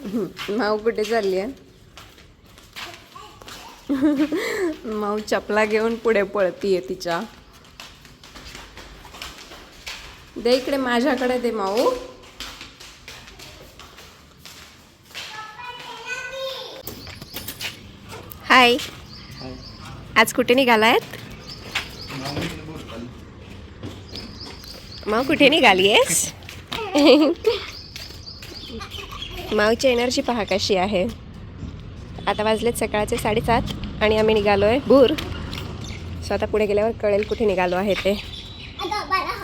माऊ कुठे चालली आहे? माऊ चपला घेऊन पुढे पळतीये तिच्या. दे इकडे, माझ्याकडे दे माऊ. हाय, आज कुठे निघालायत? माऊ कुठे निघाली आहेस? माऊची एनर्जी पहा कशी आहे. आता वाजलेत सकाळचे 7:30 आणि आम्ही निघालो आहे भूर. स्वतः पुढे गेल्यावर कळेल कुठे निघालो आहे ते.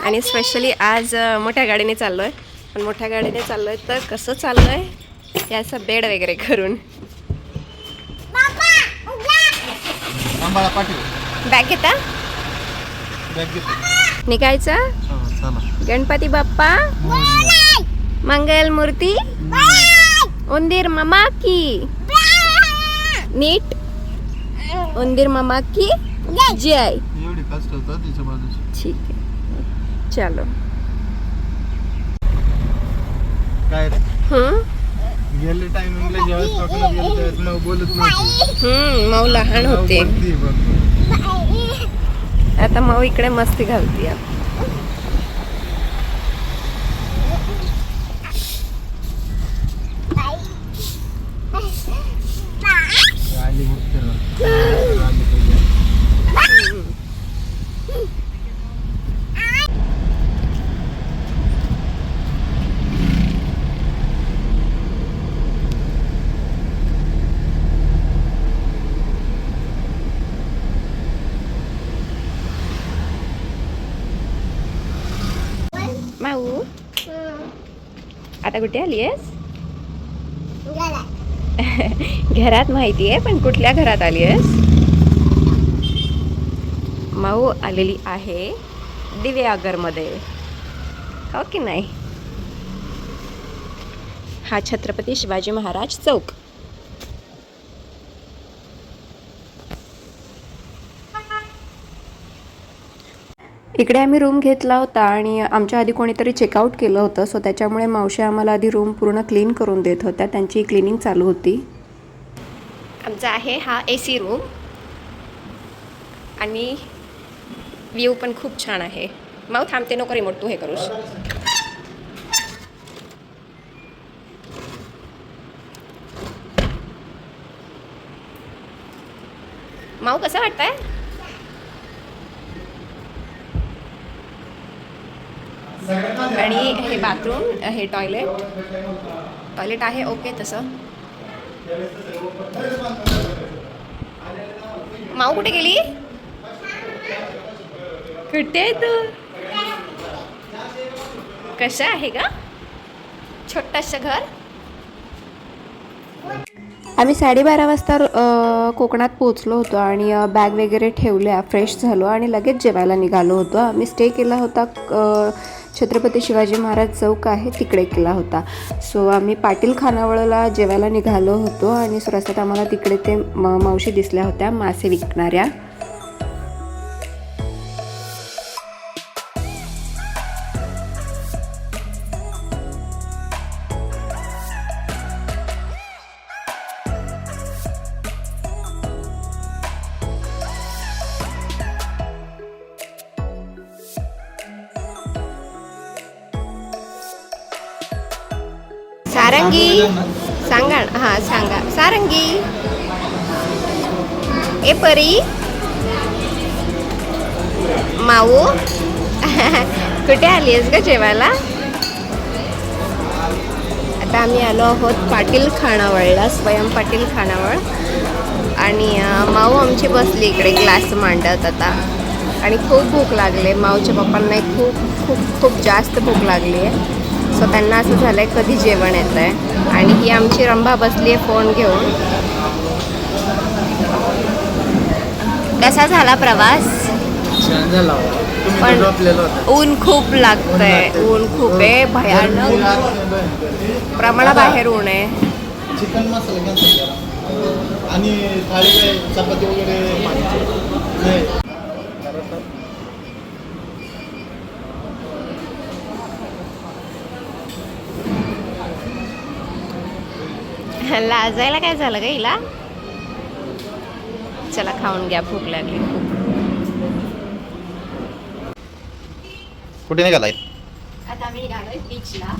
आणि स्पेशली आज मोठ्या गाडीने चाललो आहे. पण मोठ्या गाडीने चाललो आहे तर कसं चाललो आहे याचं बेड वगैरे करून. बॅग घेता, निघायचं. गणपती बाप्पा मंगल मूर्ती उंदीर मामा की नीट, उंदीर मामा की जय. ठीक आहे, चलो. गेले टायमिंगला जेव्हा स्वप्नात गेले त्यावेळेस मग बोलत नव्हती. माऊ लहान होते. आता माऊ इकडे मस्ती घालते. माऊ आता कुठे आली आहेस? घरात माहिती आहे, पण कुठल्या घरात आली आहेस? माऊ आलेली आहे दिव्यागरमध्ये, हो की नाही? हा छत्रपती शिवाजी महाराज चौक. इकडे आम्ही रूम घेतला होता आणि आमच्या आधी कोणीतरी चेकआउट केलं होतं. सो त्याच्यामुळे मावशी आम्हाला आधी रूम पूर्ण क्लीन करून देत होत्या. त्यांची क्लिनिंग चालू होती. आमचा आहे हा AC रूम आणि व्ह्यू पण खूप छान आहे. माऊ थांबते, नको रिमोट तू हे करूस. माऊ कसं वाटतंय? आणि हे बाथरूम, हे टॉयलेट आहे ओके तसं. माऊ कुठे गेली? कुठे आहे तू? कसं आहे का छोटंसं घर? आम्ही 12:30 वाजता कोकणात पोहोचलो होतो आणि बॅग वगैरे ठेवल्या, फ्रेश झालो आणि लगेच जेवायला निघालो होतो. आम्ही स्टे केला होता छत्रपती शिवाजी महाराज चौक आहे तिकडे केला होता. सो आम्ही पाटील खानावळला जेवायला निघालो होतो आणि रस्त्यात आम्हाला तिकडे ते मावशी दिसल्या होत्या मासे विकणाऱ्या. सारंगी सांगा, हां सांगा. सारंगी ए परी माऊ कुठे आली आहेस का जेवायला? आता आम्ही आलो आहोत पाटील खानावळला, स्वयं पाटील खानावळ. आणि माऊ आमची बसली इकडे ग्लास मांडत आता. आणि खूप भूक लागली. माऊच्या पप्पांना खूप खूप खूप जास्त भूक लागली आहे. सो त्यांना असं झालं आहे कधी जेवण येतं आहे. आणि ही आमची रंभा बसली आहे फोन घेऊन. कसा झाला प्रवास? पण ऊन खूप लागतंय, ऊन खूप आहे भयानक, प्रमाणाबाहेर ऊन आहे. चिकन मसाला कॅन्सल करा आणि थाळी काय चपाती वगैरे नाही. लाजायला काय झालं ग हिला? चला खाऊन घ्या, भूक लागली खूप. कुठे निघालाय? आता आम्ही निघालोय बीचला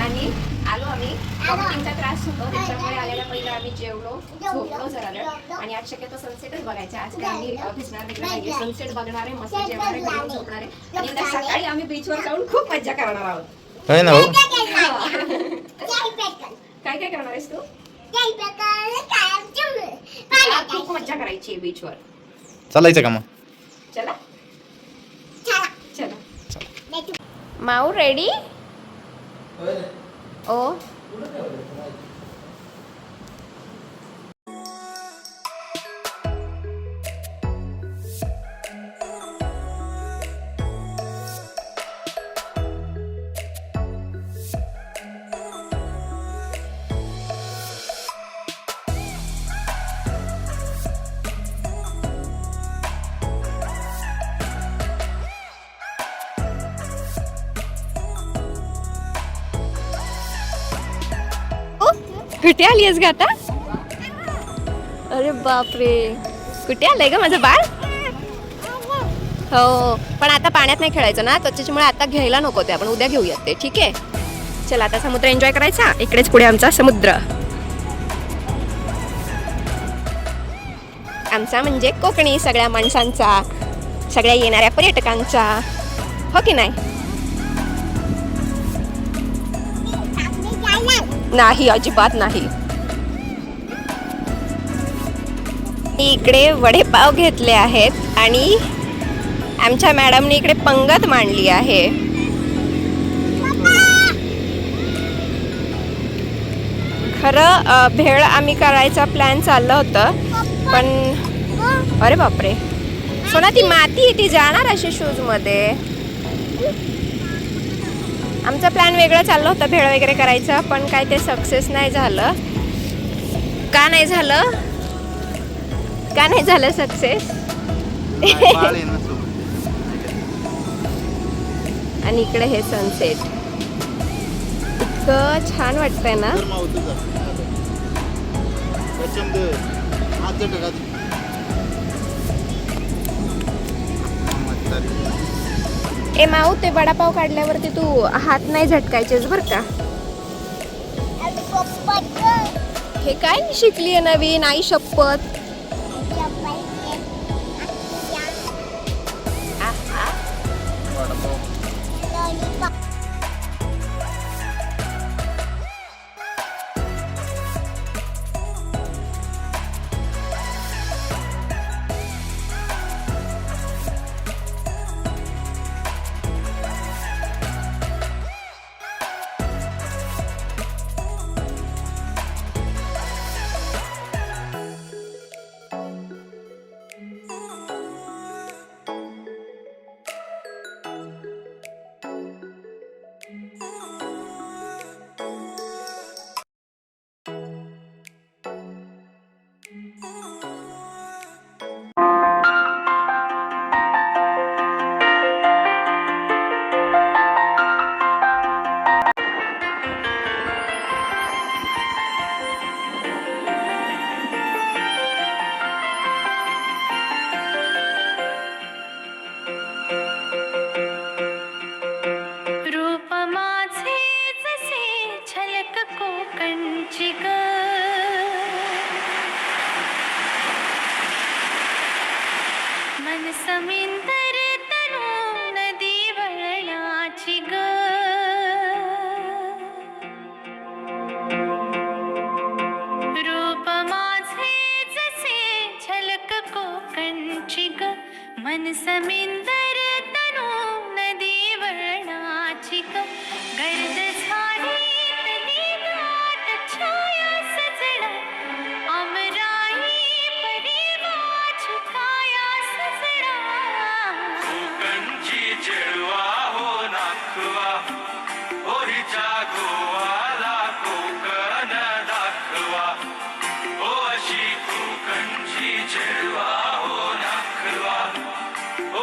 आणि आलो आम्ही. वॉमिटिंगचा त्रास होतो त्याच्यामुळे आलेला पहिलं आम्ही जेवलो, झोपलो जरा वेळ आणि आज शक्यतो सनसेटच बघायचा. आज काय आम्ही भिजणार वगैरे नाही, सनसेट बघणार आहे, मस्त जेवणार आहे, घरून झोपणार आहे आणि उद्या सकाळी आम्ही बीचवर जाऊन खूप मज्जा करणार आहोत. होय ना भाऊ? काय काय करणार आहेस तू? खूप मज्जा करायची बीचवर. चालायचं का मग? चला चला. माऊ रेडी? ओ कुठे आली आहेस ग आता? अरे बापरे, कुठे आलंय ग माझं बाळ? हो, पण आता पाण्यात नाही खेळायचं ना, त्याच्यामुळे आता घ्यायला नको ते, आपण उद्या घेऊयात ते, ठीक आहे? चला आता समुद्र एन्जॉय करायचा. इकडेच पुढे आमचा समुद्र. आमचा म्हणजे कोकणी सगळ्या माणसांचा, सगळ्या येणाऱ्या पर्यटकांचा, हो की नाही? नाही, अजिबात नाही. इकडे वडेपाव घेतले आहेत आणि आमच्या मॅडमने इकडे पंगत मांडली आहे. खरं भेळ आम्ही करायचा प्लॅन चाललं होतं, पण अरे बापरे सोना, ती माती ती जाणार अशी शूजमध्ये. आमचा प्लॅन वेगळा चाललं होतं भेळ वगैरे करायचा, पण काय ते सक्सेस नाही झालं. का नाही झालं? का नाही झालं सक्सेस? आणि इकडे हे सनसेट इतकं छान वाटतंय ना. ए माऊ, ते वडापाव काढल्यावरती तू हात नाही झटकायचेस बर का. हे काय शिकलीये नवीन? आई शपथ. समिंदर तनु नदी वळणाची ग, रूप माझे जसे झलक कोकणची ग, मन समिंदर तनु नदी वळणाची ग, गर्द झाडीतली दाट छाया सजला, अमराई परी माझी काया सजला. कोकणची चिडवा हो नाखवा, ओरीच्या गोवाला कोकण दाखवा, ओ अशी कोकणची चिडवा हो नाखवा,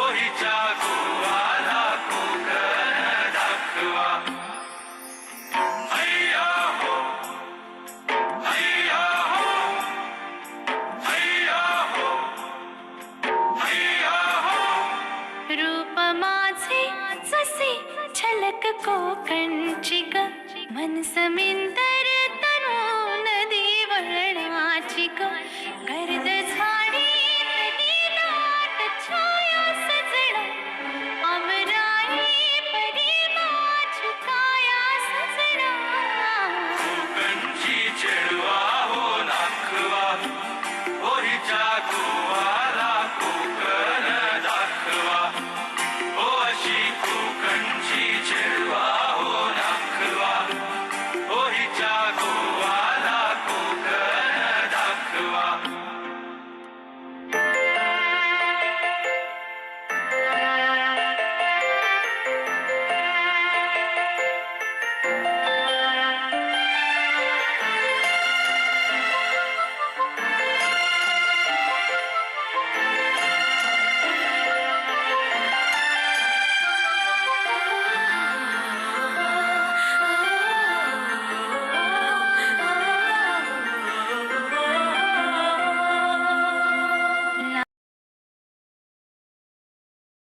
ओरीच्या गोवाला कोकण दाखवा. अय्या हो वळणाची ग मन समिंदर तनु नदी वळणाची ग गर्द झाडी नदी दाट छाया सजणा अमराई परी माझी काया सजणा कोकणची चेडवा हो नाखवा ओ हिच्या गोवाला कोकण दाखवा ओ अशी कोकणची चेडवा हो नाखवा ओ हिच्या गोवाला कोकण दाखवा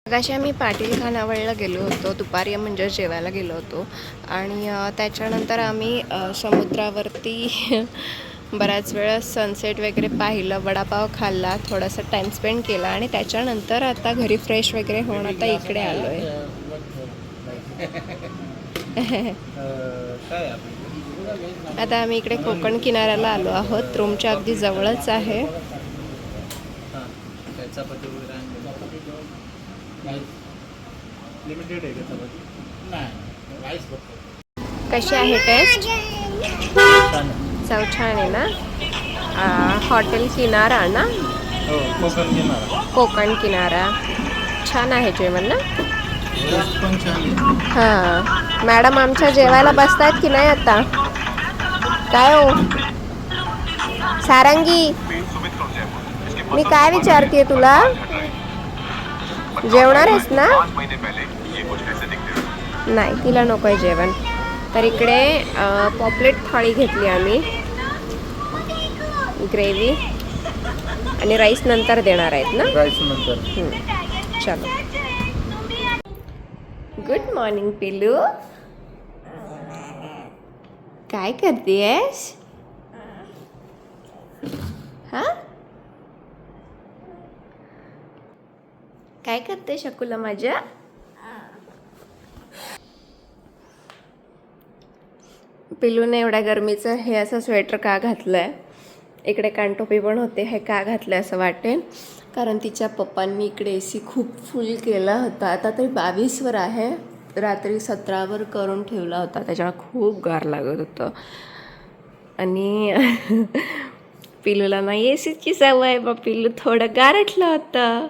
मगाशी आम्ही पाटील खानावळला गेलो होतो, दुपारी म्हणजे जेवायला गेलो होतो आणि त्याच्यानंतर आम्ही समुद्रावरती बराच वेळ सनसेट वगैरे पाहिलं, वडापाव खाल्ला, थोडासा टाईम स्पेंड केला आणि त्याच्यानंतर आता घरी फ्रेश वगैरे होऊन आता इकडे आलो आहे. काय आता आम्ही इकडे कोकण किनाऱ्याला आलो आहोत, रूमच्या अगदी जवळच आहे. चपाती वगैरे लिमिटेड आहे का चपाती? नाही राईस फक्त. कशी आहे टेस्ट? चव छान आहे ना. हॉटेल किनारा ना, हो कोकण किनारा. कोकण किनारा. छान आहे जेवण ना. टेस्ट पण छान आहे. हां, मॅडम आमच्या जेवायला बसतायत की नाही आता? काय हो सारंगी, मी काय विचारते तुला, जेवणार आहेस ना? नाही, तिला नको आहे जेवण. तर इकडे पॉपलेट थाळी घेतली आम्ही, ग्रेव्ही आणि राईस नंतर देणार आहेत ना. राईस नंतर. चलो. गुड मॉर्निंग पिलू, काय करतेस? हा, काय करते शकुला माझ्या? पिलूने एवढ्या गरमीचं हे असं स्वेटर का घातलंय, इकडे कानटोपी पण होते, हे का घातलंय असं वाटेल, कारण तिच्या पप्पांनी इकडे AC खूप फुल केला होता. आता तरी 22वर आहे, रात्री 17वर करून ठेवला होता, त्याच्यामुळे खूप गार लागत होतं. आणि पिलूला नाही ACची सवय, मग पिलू थोडं गारठलं होतं,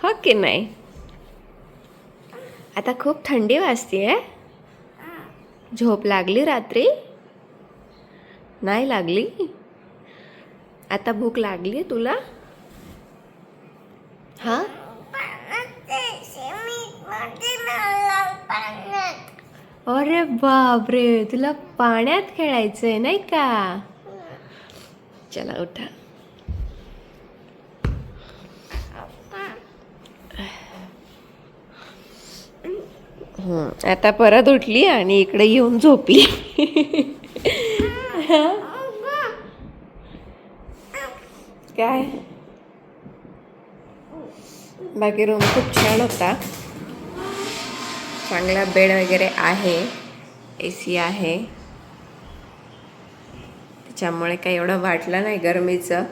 हो की नाही. आता खूप थंडी वाजते. झोप लागली रात्री? नाही लागली? आता भूक लागली तुला? हा, अरे बापरे, तुला पाण्यात खेळायचंय नाही का? चला उठा. आता परत उठली आणि इकडे येऊन झोपली. काय बाकी रूम खूप छान होता, चांगला बेड वगैरे आहे, AC आहे, त्याच्यामुळे काही एवढं वाटलं नाही गरमीचं.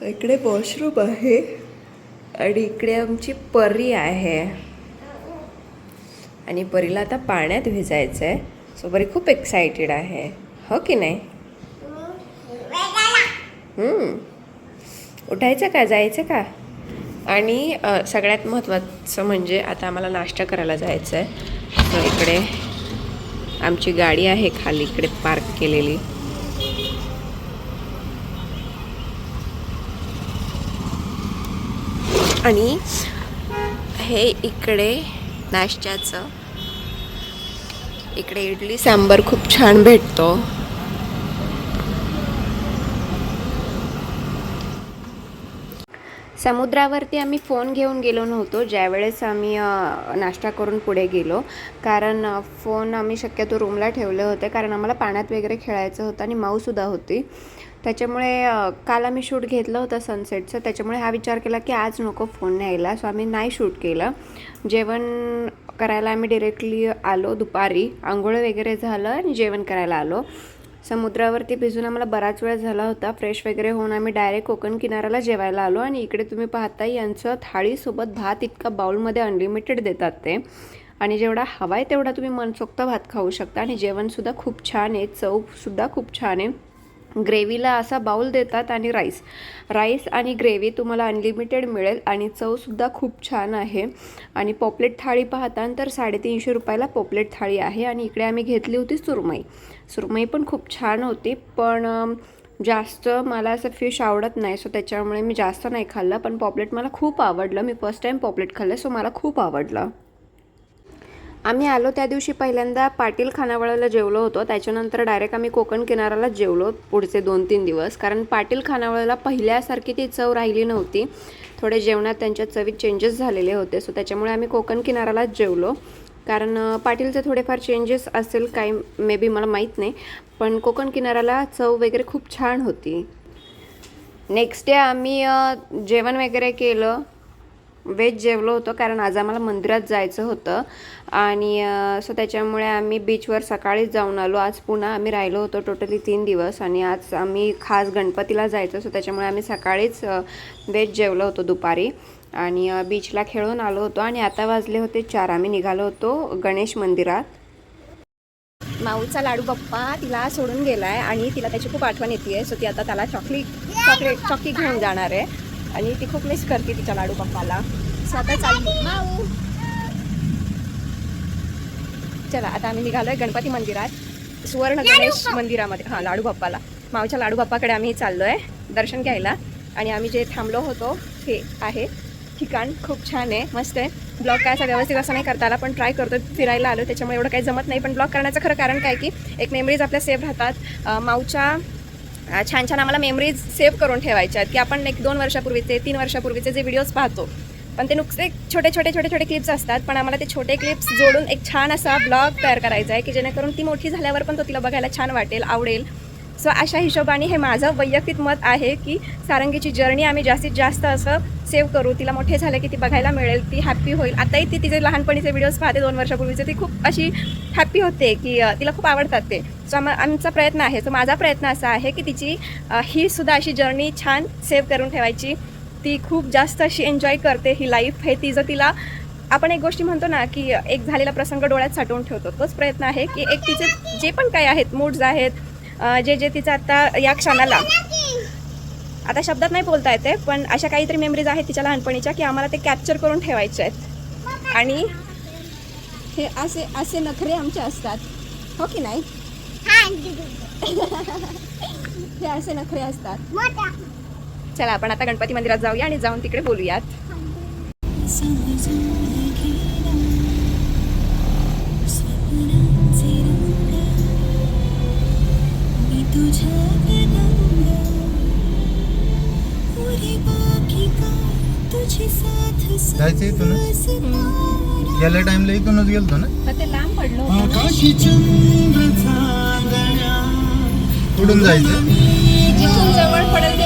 इकडे वॉशरूम आहे आणि इकडे आमची परी आहे आणि परीला आता पाण्यात भिजायचं आहे. सो परी खूप एक्सायटेड आहे, हो की नाही? उठायचं का, जायचं का? आणि सगळ्यात महत्त्वाचं म्हणजे आता आम्हाला नाश्ता करायला जायचं आहे. सो इकडे आमची गाडी आहे खाली इकडे पार्क केलेली. आणि हे इकडे नाश्त्याचं, इकडे इडली सांबार खूप छान भेटतो. समुद्रावरती आम्ही फोन घेऊन गेलो नव्हतो ज्यावेळेस आम्ही नाश्ता करून पुढे गेलो, कारण फोन आम्ही शक्यतो रूमला ठेवले होते, कारण आम्हाला पाण्यात वगैरे खेळायचं होतं आणि माऊसुद्धा होती. त्याच्यामुळे काल आम्ही शूट घेतलं होतं सनसेटचं, त्याच्यामुळे हा विचार केला की आज नको फोन न्यायला, सो आम्ही नाही शूट केलं. जेवण करायला आम्ही डिरेक्टली आलो दुपारी, आंघोळ वगैरे झालं आणि जेवण करायला आलो. समुद्रावरती भिजून आम्हाला बराच वेळ झाला होता. फ्रेश वगैरे होऊन आम्ही डायरेक्ट कोकण किनाऱ्याला जेवायला आलो आणि इकडे तुम्ही पाहता यांचं थाळीसोबत भात इतका बाउलमध्ये अनलिमिटेड देतात ते, आणि जेवढा हवा आहे तेवढा तुम्ही मनसोक्त भात खाऊ शकता. आणि जेवणसुद्धा खूप छान आहे, चवसुद्धा खूप छान आहे. ग्रेव्हीला असा बाउल देतात आणि राईस आणि ग्रेव्ही तुम्हाला अनलिमिटेड मिळेल आणि चवसुद्धा खूप छान आहे. आणि पॉपलेट थाळी पाहता तर 350 रुपयाला पॉपलेट थाळी आहे. आणि इकडे आम्ही घेतली होती सुरमई पण खूप छान होती, पण जास्त मला असं फिश आवडत नाही, सो त्याच्यामुळे मी जास्त नाही खाल्लं. पण पॉपलेट मला खूप आवडलं, मी फर्स्ट टाईम पॉपलेट खाल्लं, सो मला खूप आवडलं. आम्ही आलो त्या दिवशी पहिल्यांदा पाटील खानावळीला जेवलो होतो, त्याच्यानंतर डायरेक्ट आम्ही कोकण किनाऱ्याला जेवलो पुढचे 2-3 दिवस, कारण पाटील खानावळीला पहिल्यासारखी ती चव राहिली नव्हती. थोडे जेवणात त्यांच्या चवीत चेंजेस झालेले होते, सो त्याच्यामुळे आम्ही कोकण किनाऱ्यालाच जेवलो. कारण पाटीलचे थोडेफार चेंजेस असेल काही, मे बी मला माहीत नाही, पण कोकण किनाऱ्याला चव वगैरे खूप छान होती. नेक्स्ट डे आम्ही जेवण वगैरे केलं, व्हेज जेवलो होतो, कारण आज आम्हाला मंदिरात जायचं होतं. आणि सो त्याच्यामुळे आम्ही बीचवर सकाळीच जाऊन आलो. आज पुन्हा आम्ही राहिलो होतो टोटली 3 दिवस आणि आज आम्ही खास गणपतीला जायचं, सो त्याच्यामुळे आम्ही सकाळीच व्हेज जेवलो होतो दुपारी आणि बीचला खेळून आलो होतो. आणि आता वाजले होते 4, आम्ही निघालो होतो गणेश मंदिरात. माऊचा लाडू बाप्पा तिला सोडून गेला आहे आणि तिला त्याची खूप आठवण येते आहे, सो ती आता त्याला चॉकलेट घेऊन जाणार आहे आणि ती खूप मिस करते तिच्या लाडू बाप्पाला. स्वतः चालली माऊ. चला आता आम्ही निघालोय गणपती मंदिरात, सुवर्ण गणेश मंदिरामध्ये. लाडू बाप्पाला, माऊच्या लाडू बाप्पाकडे आम्ही चाललोय दर्शन घ्यायला. आणि आम्ही जे थांबलो होतो हे आहे ठिकाण, खूप छान आहे, मस्त आहे. ब्लॉग काय असा व्यवस्थित असं नाही करता आला, पण ट्राय करतोय. फिरायला आलो त्याच्यामुळे एवढं काही जमत नाही, पण ब्लॉग करण्याचं खरं कारण काय की एक मेमरीज आपल्या सेव्ह राहतात. माऊच्या छान छान आम्हाला मेमरीज सेव्ह करून ठेवायच्या आहेत, की आपण 1-2 वर्षापूर्वीचे 3 वर्षापूर्वीचे जे व्हिडिओज पाहतो, पण ते नुकते छोटे क्लिप्स असतात, पण आम्हाला ते छोटे क्लिप्स जोडून एक छान असा ब्लॉग तयार करायचा आहे, की जेणेकरून ती मोठी झाल्यावर पण तो तिला बघायला छान वाटेल, आवडेल. सो अशा हिशोबाने हे माझं वैयक्तिक मत आहे की सारंगीची जर्नी आम्ही जास्तीत जास्त असं सेव्ह करू. तिला मोठे झाले की ती बघायला मिळेल, ती हॅप्पी होईल. आताही ती तिचे लहानपणीचे व्हिडिओज पाहते 2 वर्षापूर्वीचे, ती खूप अशी हॅप्पी होते की तिला खूप आवडतात ते. सो आमचा प्रयत्न आहे, सो माझा प्रयत्न असा आहे की तिची ही सुद्धा अशी जर्नी छान सेव्ह करून ठेवायची. ती खूप जास्त अशी एन्जॉय करते ही लाईफ. हे तिचं तिला आपण एक गोष्टी म्हणतो ना की एक झालेला प्रसंग डोळ्यात साठवून ठेवतो, तोच प्रयत्न आहे की एक तिचे जे पण काही आहेत मूड्स आहेत, जे तिचं आता या क्षणाला आता शब्दात नाही बोलता येते, पण अशा काहीतरी मेमरीज आहेत तिच्या लहानपणीच्या की आम्हाला ते कॅप्चर करून ठेवायचे आहेत. आणि हे असे नखरे आमचे असतात, हो की नाही? हे असे नखरे असतात. चला आपण आता गणपती मंदिरात जाऊया आणि जाऊन तिकडे बोलूयात. जायचं इथून गेल्या टाइमला इथूनच गेलतो ना, ते लांब पडलो. कुठून जायचं? जिथून जवळ पडेल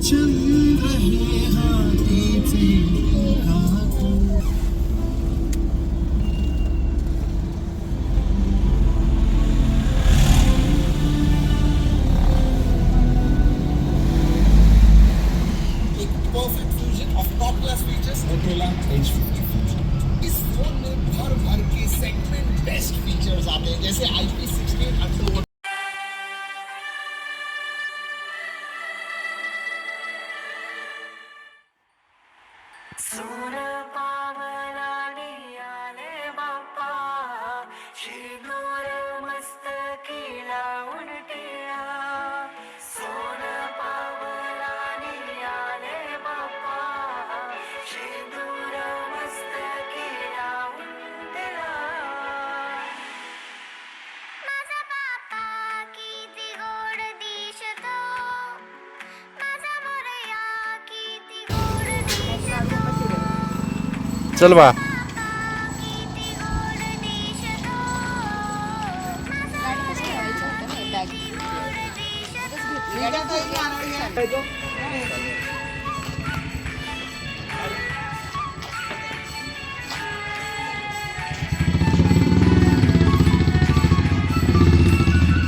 चंद्र हे हातीचे perfect fusion of top class features. Motorola Edge 50 Fusion is phone में भर के सेगमेंट बेस्ट फीचर्स आते हैं, जैसे IP68 अंडरवुड सोन पावलानी आले बाप्पा शिंदूर मस्तकी लावून टिळा सोन पावलानी आले बाप्पा शिंदूर मस्तकी लावून टिळा माझा बाप्पा किती गोड दिसतो माझा मोरया किती गोड दिसतो चल बा किती गोड दिसतो माझा मोरया किती गोड दिसतो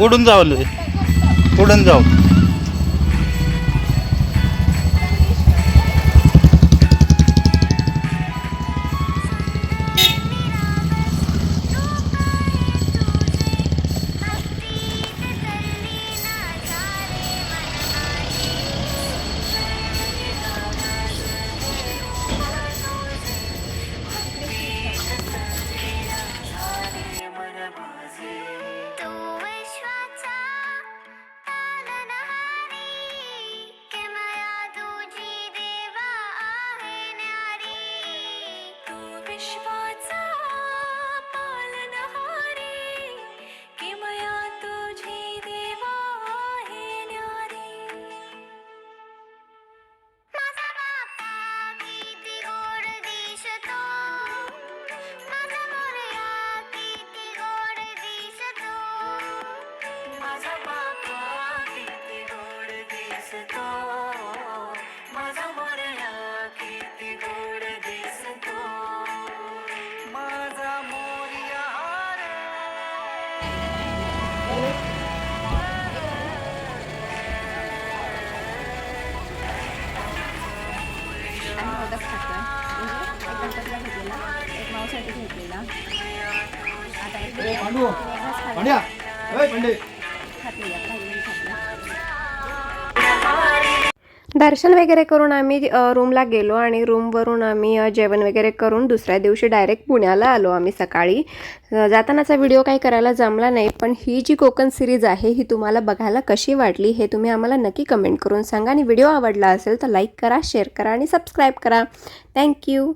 उडून जाऊ उडून जाऊ तू विश्वाचा पालनहारी किमया तुझी देवा आहे न्यारी तू विश्वाचा पालनहारी किमया तुझी देवा आहे न्यारी माझा बाप्पा किती गोड दिसतो माझा मोरया किती गोड दिसतो माझा बाप्पा किती गोड दिसतो माझा मोरया किती गोड दिसतो माझा मोरया रे दर्शन वगैरे करून आम्ही रूमला गेलो आणि रूमवरून आम्ही जेवण वगैरे करून दुसऱ्या दिवशी डायरेक्ट पुण्याला आलो आम्ही सकाळी. जातानाचा व्हिडिओ काही करायला जमला नाही, पण ही जी कोकण सिरीज आहे ही तुम्हाला बघायला कशी वाटली हे तुम्ही आम्हाला नक्की कमेंट करून सांगा. आणि व्हिडिओ आवडला असेल तर लाईक करा, शेअर करा आणि सबस्क्राईब करा. थँक्यू.